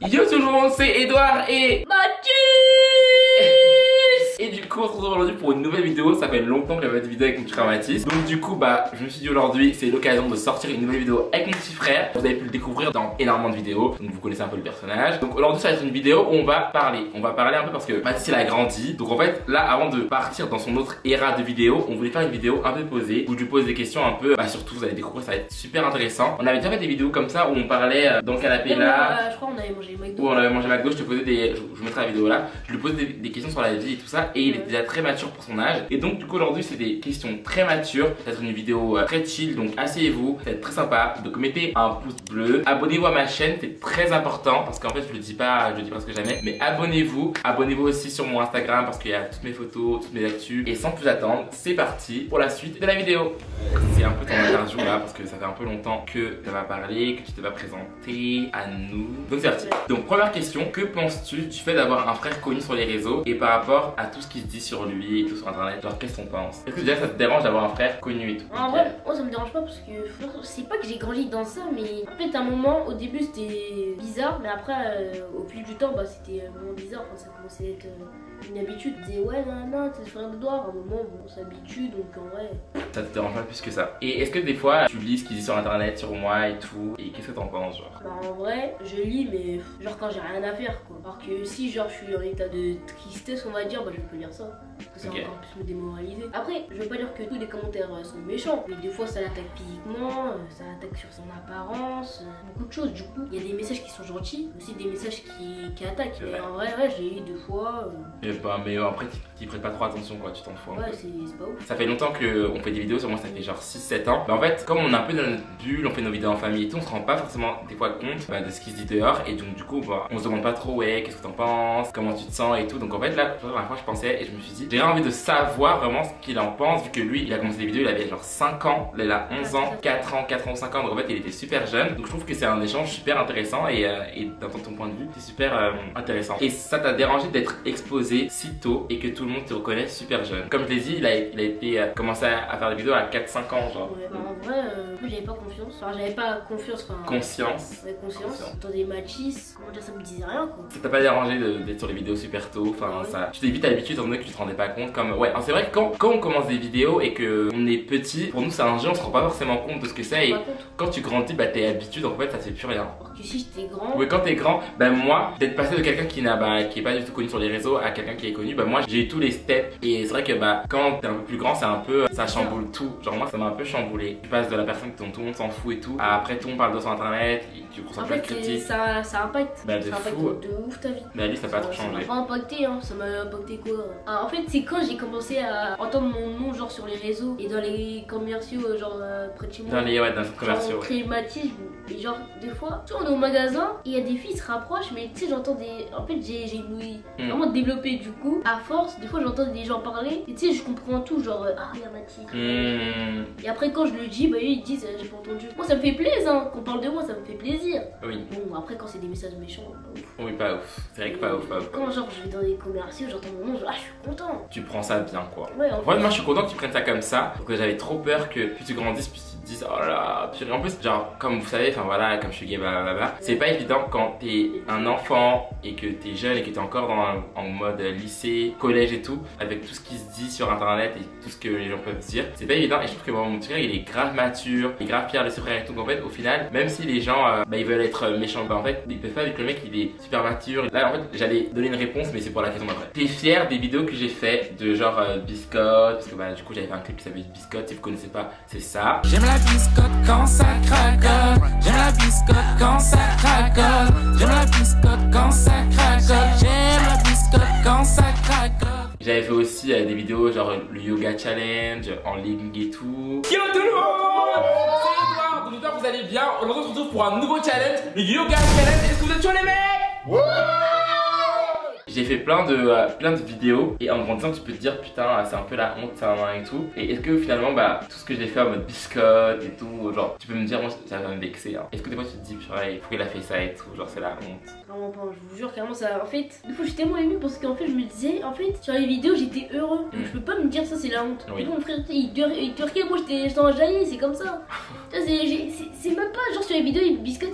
Yo tout le monde, c'est Edouard et Mathus. Et du coup on se retrouve aujourd'hui pour une nouvelle vidéo. Ça fait longtemps que j'avais pas de vidéo avec mon petit frère Mathis. Donc du coup je me suis dit aujourd'hui c'est l'occasion de sortir une nouvelle vidéo avec mon petit frère. Vous avez pu le découvrir dans énormément de vidéos, donc vous connaissez un peu le personnage. Donc aujourd'hui ça va être une vidéo où on va parler un peu parce que Mathis il a grandi. Donc en fait là avant de partir dans son autre ère de vidéos, on voulait faire une vidéo un peu posée où je lui pose des questions un peu, surtout vous allez découvrir, ça va être super intéressant. On avait déjà fait des vidéos comme ça où on parlait dans le canapé là. Je crois qu'on avait mangé McDo. Où on avait mangé McDo, je te posais je vous mettrai la vidéo là. Je lui posais des questions sur la vie et tout ça et il était déjà très mature pour son âge. Et donc du coup aujourd'hui c'est des questions très matures. Ça va être une vidéo très chill, donc asseyez-vous, ça va être très sympa. Donc mettez un pouce bleu, abonnez-vous à ma chaîne, c'est très important parce qu'en fait je le dis presque jamais, mais abonnez-vous aussi sur mon Instagram parce qu'il y a toutes mes photos, toutes mes actus. Et sans plus attendre, c'est parti pour la suite de la vidéo. C'est un peu ton interview là parce que ça fait un peu longtemps que tu vas parler, que tu te vas présenter à nous. Donc c'est parti. Donc première question, que penses-tu du fait d'avoir un frère connu sur les réseaux et par rapport à tout ce qui se dit sur lui et tout sur internet? Genre qu'est-ce qu'on pense? Est-ce que déjà ça te dérange d'avoir un frère connu et tout? En vrai, moi ça me dérange pas parce que c'est pas que j'ai grandi dans ça, mais en fait à un moment au début c'était bizarre, mais après au fil du temps c'était vraiment bizarre. Enfin, ça commençait à être une habitude. Je disais ouais non t'es le frère d'Edouard. À un moment on s'habitue, donc en vrai ça te dérange pas plus que ça. Et est-ce que des fois tu lis ce qu'ils disent sur internet sur moi et tout, et qu'est-ce que t'en penses genre? en vrai je lis, mais genre quand j'ai rien à faire quoi. Alors que si genre je suis en état de tristesse on va dire, je peux lire ça parce que ça va encore plus me démoraliser. Après je veux pas dire que tous les commentaires sont méchants, mais des fois ça l'attaque physiquement, ça attaque sur son apparence, beaucoup de choses. Du coup il y a des messages qui sont gentils, mais aussi des messages qui attaquent. Et en vrai j'ai eu deux fois mais après t'y prêtes pas trop attention quoi, tu t'en fous. Ouais c'est pas ouf. Ça fait longtemps qu'on fait des vidéos, sur moi ça fait genre 6-7 ans. Mais en fait comme on est un peu dans notre bulle, on fait nos vidéos en famille et tout, on se rend pas forcément des fois compte de ce qui se dit dehors. Et donc du coup on se demande pas trop ouais qu'est-ce que t'en penses, comment tu te sens et tout. Donc en fait là la première fois je pensais et je me suis dit j'ai envie de savoir vraiment ce qu'il en pense, vu que lui il a commencé des vidéos, il avait genre 5 ans, là il a 11 ans, 4 ans, 5 ans. Donc en fait il était super jeune. Donc je trouve que c'est un échange super intéressant et dans ton point de vue c'est super intéressant. Et ça t'a dérangé d'être exposé si tôt et que tout le monde te reconnaisse super jeune? Comme je l'ai dit, il a été commencé à faire des vidéos à 4-5 ans genre. Ouais, en vrai j'avais pas confiance. Enfin j'avais pas confiance, conscience. Ouais, conscience. Dans des Mathis, comment dire, ça me disait rien quoi. Ça t'a pas dérangé d'être sur les vidéos super tôt? Enfin ça, tu t'es vite habitué étant donné que tu te rendais pas compte comme c'est vrai que quand on commence des vidéos et que on est petit, pour nous c'est un jeu, on se rend pas forcément compte de ce que c'est, et quand tu grandis t'es habitué, donc en fait ça te fait plus rien. Alors que si j'étais grand. Ouais, quand t'es grand, moi d'être passé de quelqu'un qui est pas du tout connu sur les réseaux à quelqu'un qui est connu, moi j'ai eu tous les steps. Et c'est vrai que quand t'es un peu plus grand, c'est un peu, ça chamboule tout. Genre moi ça m'a un peu chamboulé. Tu passes de la personne dont tout le monde s'en fout et tout, à après tout le monde parle de sur internet, et tu reçois plein de critiques. Ça impacte. Ça impacte de ouf ta vie. Mais Ali ça n'a pas trop changé. Ça m'a pas impacté, ça m'a impacté quoi. En fait c'est quand j'ai commencé à entendre mon nom genre sur les réseaux et dans les commerciaux genre près de chez moi. Dans les commerciaux. Et genre des fois, tu vois, on est au magasin et il y a des filles qui se rapprochent, mais tu sais j'entends des. En fait j'ai une ouïe vraiment développée, du coup à force des fois j'entends des gens parler et tu sais je comprends tout, genre il y a Mathis. Et après quand je le dis, eux ils disent j'ai pas entendu. Moi ça me fait plaisir, qu'on parle de moi ça me fait plaisir. Oui. Bon après quand c'est des messages méchants, pas ouf. Oui pas ouf, c'est vrai que pas ouf. Quand genre je vais dans les commerciaux, j'entends mon nom, je suis content. Tu prends ça bien quoi. Ouais, en fait, moi je suis content que tu prennes ça comme ça, parce que j'avais trop peur que plus tu grandisses, plus tu te dises oh là là. Puis en plus genre comme vous savez, comme je suis gay c'est pas évident quand t'es un enfant et que t'es jeune et que t'es encore en mode lycée, collège et tout, avec tout ce qui se dit sur internet et tout ce que les gens peuvent dire. C'est pas évident, et je trouve que mon petit frère il est grave mature, il est grave fier de ses frères et tout. Donc en fait au final, même si les gens ils veulent être méchants, en fait ils peuvent pas, avec le mec il est super mature. Là en fait j'allais donner une réponse, mais c'est pour la question d'après. T'es fier des vidéos que j'ai fait de genre biscotte, parce que du coup j'avais fait un clip qui s'appelle biscotte, si vous connaissez pas c'est ça. J'aime la biscotte quand ça cracote, j'aime la biscotte quand ça cracote, j'aime la biscotte quand ça cracote, j'aime la biscotte quand ça cracote. J'avais fait aussi des vidéos genre le yoga challenge en ligne et tout. Yo tout le monde, c'est Edouard, donc j'espère que vous allez bien. Aujourd'hui on se retrouve pour un nouveau challenge, le yoga challenge. Est-ce que vous êtes chaud les mecs? Ouais. J'ai fait plein de vidéos et en grandissant tu peux te dire putain c'est un peu la honte ça et tout. Et est-ce que finalement tout ce que j'ai fait en mode biscotte et tout, genre tu peux me dire moi ça va me vexer Est-ce que des fois tu te dis purée il faut qu'elle a fait ça et tout, genre c'est la honte? Vraiment pas, je vous jure carrément ça. En fait des fois j'étais tellement émue parce qu'en fait je me disais en fait sur les vidéos j'étais heureux. Donc je peux pas me dire ça c'est la honte. Oui. Mon frère il te regarde, moi j'étais en jaillit, c'est comme ça. C'est même pas genre sur les vidéos il biscotte,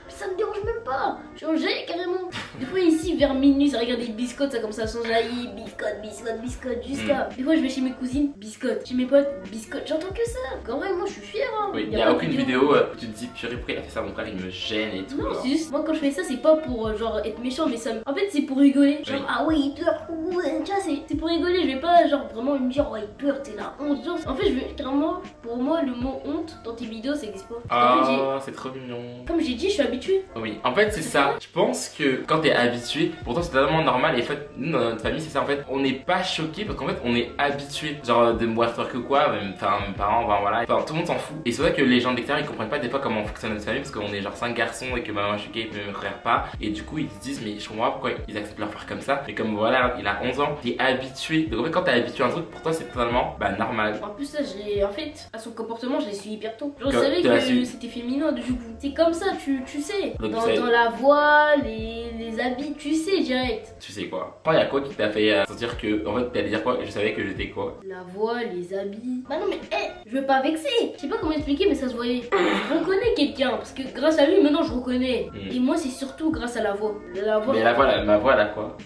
ça me dérange même pas. pas, je suis enjaillée carrément. Des fois ici vers minuit ça regarde des biscottes, ça comme ça s'enjaillit, biscotte jusqu'à. Des fois je vais chez mes cousines, biscotte, chez mes potes, biscotte, j'entends que ça. En vrai moi je suis fière hein. Oui, il y a aucune vidéo où tu te dis purée pourquoi il a fait ça, mon frère il me gêne et tout. Non c'est juste, moi quand je fais ça c'est pas pour genre être méchant mais ça en fait c'est pour rigoler. Genre oui. ah ouais il pleure, tu vois c'est pour rigoler, je vais pas genre vraiment me dire oh il pleure, t'es la honte. Genre, en fait je vais clairement, pour moi le mot honte dans tes vidéos ça existe pas. Ah c'est trop mignon. Comme j'ai dit je suis habituée. Oui, en fait c'est ça. Je pense que quand t'es habitué, pour toi c'est totalement normal. Et en fait, nous dans notre famille c'est ça. En fait, on n'est pas choqué parce qu'en fait on est habitué. Genre de me voir faire que quoi, enfin mes parents, enfin voilà. Enfin tout le monde s'en fout. Et c'est vrai que les gens de l'extérieur ils comprennent pas des fois comment fonctionne notre famille parce qu'on est genre 5 garçons et que maman est choquée et mes frères pas. Et du coup ils se disent mais je comprends pas pourquoi ils acceptent leur frère comme ça. Mais comme voilà, il a 11 ans, t'es habitué. Donc en fait quand t'es habitué à un truc, pour toi c'est totalement normal. En plus là en fait à son comportement je l'ai su hyper tôt. Je Que- savais tu l'as que su. c'était féminin du coup. C'est comme ça, tu sais. Donc, Dans la voix, les habits, tu sais direct. Tu sais quoi. Après, il y a quoi qui t'a fait sentir que. En fait, t'allais dire quoi? Je savais que j'étais quoi? La voix, les habits. Bah non mais je veux pas vexer. Je sais pas comment expliquer mais ça se voyait. Je reconnais quelqu'un parce que grâce à lui maintenant je reconnais. Et moi c'est surtout grâce à la voix. Mais la voix, ma voix, là quoi?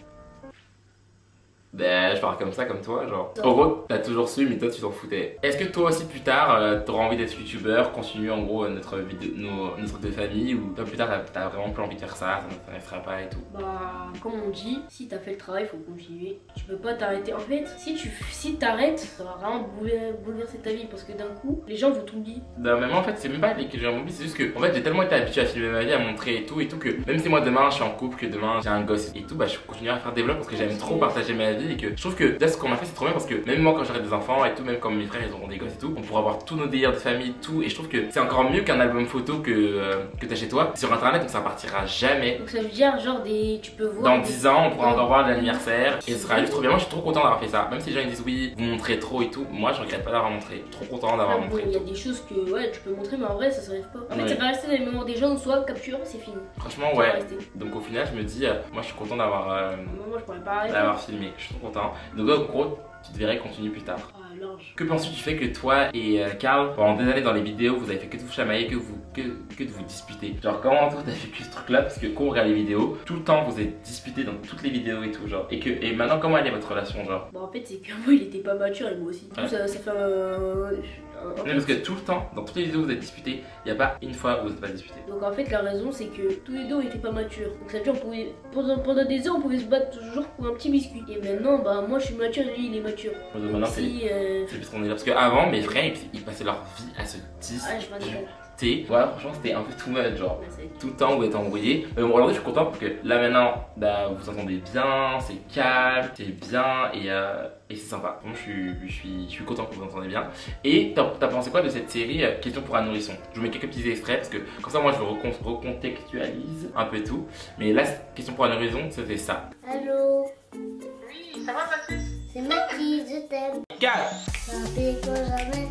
Ben, je parle comme ça, comme toi, genre. En gros, t'as toujours su, mais toi, tu t'en foutais. Est-ce que toi aussi, plus tard, t'auras envie d'être youtubeur, continuer en gros notre truc de famille, ou toi, plus tard, t'as vraiment plus envie de faire ça, ça ne t'intéressera pas et tout? Bah, comme on dit, si t'as fait le travail, faut continuer. Tu peux pas t'arrêter. En fait, si t'arrêtes, ça va vraiment bouleverser ta vie parce que d'un coup, les gens vont t'oublier. Ben, même en fait, c'est même pas que j'ai envie, c'est juste que, en fait, j'ai tellement été habitué à filmer ma vie, à montrer et tout, que même si moi demain je suis en couple, que demain j'ai un gosse et tout, bah, je continuerai à faire des vlogs parce que j'aime trop partager ma vie et que je trouve que là, ce qu'on a fait, c'est trop bien parce que même moi, quand j'aurai des enfants et tout, même quand mes frères ils auront des gosses et tout, on pourra avoir tous nos délires de famille, tout, et je trouve que c'est encore mieux qu'un album photo que t'as chez toi sur internet, donc ça partira jamais. Donc ça veut dire genre tu peux voir. Dans 10 ans, on pourra encore voir l'anniversaire et ce sera juste trop bien. Moi, je suis trop content d'avoir fait ça. Même si les gens ils disent oui, vous montrez trop et tout, moi je regrette pas d'avoir montré. Je suis trop content d'avoir montré. Il y a des choses que ouais, tu peux montrer, mais en vrai ça s'arrive pas. En fait, Ouais. ça va rester dans les mémoires des gens, soit capture, c'est fini. Franchement, Ça va ouais. rester. Donc au final, je me dis, moi je suis content d'avoir Moi je pourrais pas arrêter. filmé. Je suis trop content. Donc en gros, tu te verrais continuer plus tard. Ah, large. Que penses-tu du fait que toi et Karl, pendant des années dans les vidéos, vous avez fait que de vous chamailler, que de vous disputer? Genre, comment toi t'as vécu ce truc là? Parce que quand on regarde les vidéos, tout le temps vous êtes disputés dans toutes les vidéos et tout, genre. Et maintenant, comment elle est votre relation, genre? Bon, en fait, c'est que moi il était pas mature et moi aussi. Du coup, Ouais. ça fait Non, parce que tout le temps, dans toutes les vidéos vous êtes disputés, il n'y a pas une fois où vous n'êtes pas disputés. Donc en fait la raison c'est que tous les deux on était pas matures. Donc ça veut dire on pouvait pendant des heures on pouvait se battre toujours pour un petit biscuit. Et maintenant bah moi je suis mature et lui il est mature. Donc maintenant c'est parce qu'on est là. Parce qu'avant mes frères ils passaient leur vie à se Ah je m'en disputer. Voilà, franchement c'était un peu too much, genre. Ouais, Tout le temps vous êtes embrouillés. Mais bon, aujourd'hui je suis content parce que là maintenant bah, vous vous entendez bien, c'est calme, c'est bien et c'est sympa. Bon, je suis content que vous vous entendez bien. Et t'as pensé quoi de cette série Question pour un nourrisson? Je vous mets quelques petits extraits parce que comme ça moi je recontextualise un peu tout. Mais là, Question pour un nourrisson, c'était ça. Allô, Oui, ça va Mathis? c'est Mathis, je t'aime. Calme. Ça fait quoi jamais,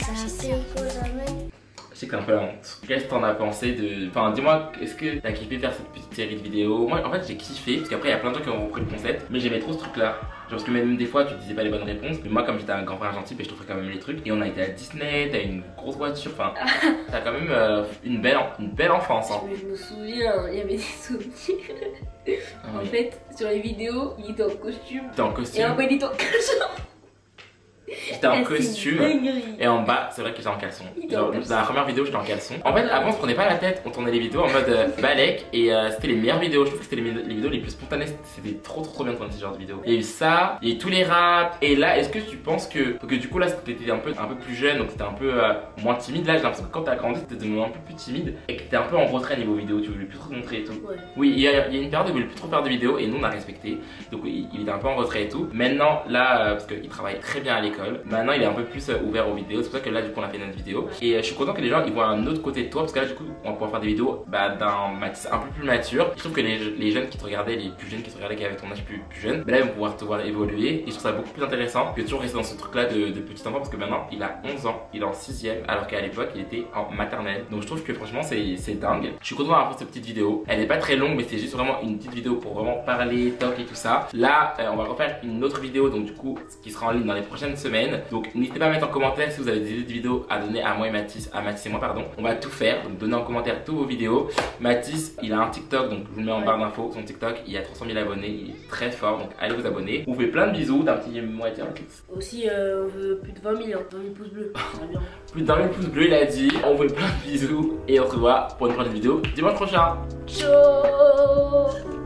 ça fait quoi jamais. Je sais que t'as un peu la honte. Qu'est-ce que t'en as pensé de... Enfin, dis-moi, est-ce que t'as kiffé faire cette petite série de vidéos? Moi, en fait, j'ai kiffé, parce qu'après, il y a plein de gens qui ont repris le concept, mais j'aimais trop ce truc-là. Genre, parce que même des fois, tu disais pas les bonnes réponses, mais moi, comme j'étais un grand frère gentil, je trouvais quand même les trucs. Et on a été à Disney, t'as une grosse voiture, enfin, t'as quand même une belle enfance. Hein. Je me souviens, il y avait des souvenirs. Ah, En oui. fait, sur les vidéos, il était en costume. T'es en Et costume, après, il était en caleçon. j'étais en costume. Dinguerie. Et en bas, c'est vrai que j'étais en caleçon. Il était en Genre, caleçon. dans la première vidéo, j'étais en caleçon. En fait, avant, on se prenait pas la tête. On tournait les vidéos en mode balèque. Et c'était les meilleures vidéos. Je trouve que c'était les vidéos les plus spontanées. C'était trop bien de tourner ce genre de vidéos. Il y a eu ça, il y a eu tous les raps. Et là, est-ce que tu penses que du coup, là, t'étais un peu plus jeune, donc t'étais un peu moins timide. Là, j'ai l'impression que quand t'as grandi, t'étais devenu un peu plus timide. Et que t'étais un peu en retrait niveau vidéo. Tu voulais plus trop te montrer et tout. Ouais. Oui, il y a une période où il voulait plus trop faire de vidéos. Et nous, on a respecté. Donc, il était un peu en retrait et tout. Maintenant, là, parce qu'il travaille très bien à l'école, maintenant, il est un peu plus ouvert aux vidéos. C'est pour ça que là, du coup, on a fait notre vidéo. Et je suis content que les gens ils voient un autre côté de toi. Parce que là, du coup, on va pouvoir faire des vidéos d'un Mathis un peu plus mature. Je trouve que les jeunes qui te regardaient, les plus jeunes qui te regardaient, qui avaient ton âge plus jeune, bah là, ils vont pouvoir te voir évoluer. Et je trouve ça beaucoup plus intéressant que toujours rester dans ce truc-là de petit enfant. Parce que maintenant, il a 11 ans, il est en 6ème, alors qu'à l'époque, il était en maternelle. Donc, je trouve que franchement, c'est dingue. Je suis content d'avoir fait cette petite vidéo. Elle est pas très longue, mais c'est juste vraiment une petite vidéo pour vraiment parler, talk et tout ça. Là, on va refaire une autre vidéo, donc du coup, qui sera en ligne dans les prochaines semaine. Donc n'hésitez pas à mettre en commentaire si vous avez des idées de vidéos à donner à moi et Mathis, et moi pardon. On va tout faire, donc donnez en commentaire tous vos vidéos. Mathis, il a un TikTok, donc je vous le mets en barre d'infos. Son TikTok, il a 300 000 abonnés, il est très fort, donc allez vous abonner. On vous fait plein de bisous, d'un petit mot à dire Mathis. Aussi, on veut plus de 20 000, hein, 20 000 pouces bleus. Plus de 20 000 pouces bleus, il a dit. On vous fait plein de bisous et on se revoit pour une prochaine vidéo dimanche prochain. Ciao.